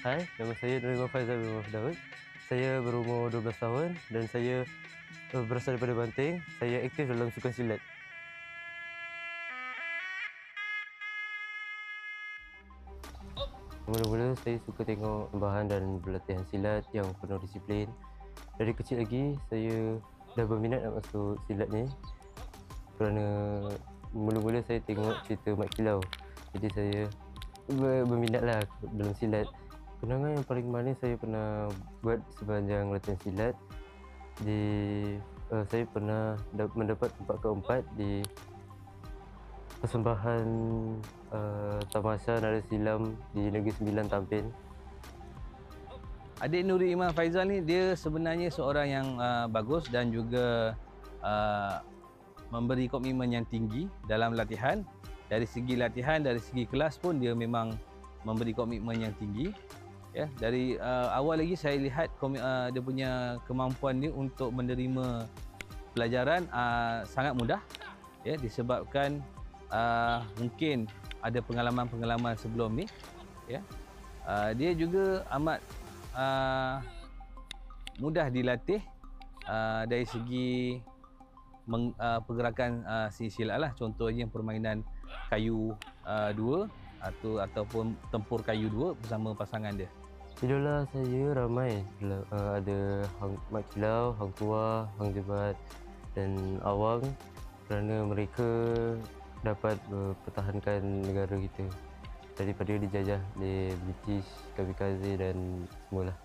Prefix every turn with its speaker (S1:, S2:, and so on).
S1: Hai, nama saya Nurul Faizal bin Muhammad Daud. Saya berumur 12 tahun dan saya berasal daripada Banting. Saya aktif dalam sukan silat. Mula-mula saya suka tengok bahan dan berlatihan silat yang penuh disiplin. Dari kecil lagi saya dah berminat nak masuk silat ni kerana mula-mula saya tengok cerita Mat Kilau. Jadi saya berminatlah dalam silat. Kenangan yang paling manis saya pernah buat sepanjang latihan silat saya pernah mendapat tempat keempat di persembahan tamasya nada silam di Negeri Sembilan Tampin.
S2: Adik Nuri Iman Faizal ni dia sebenarnya seorang yang bagus dan juga memberi komitmen yang tinggi dalam latihan. Dari segi latihan, dari segi kelas pun dia memang memberi komitmen yang tinggi. Ya, dari awal lagi saya lihat dia punya kemampuan dia untuk menerima pelajaran sangat mudah. Ya, disebabkan mungkin ada pengalaman-pengalaman sebelum ni. Ya, dia juga amat mudah dilatih dari segi pergerakan si silat lah. Contohnya permainan kayu dua ataupun tempur kayu dua bersama pasangan dia.
S1: Idola saya ramai, ada Mat Kilau, Hang Tuah, Hang Jebat dan Awang kerana mereka dapat mempertahankan negara kita daripada dijajah oleh British, kamikaze dan semualah.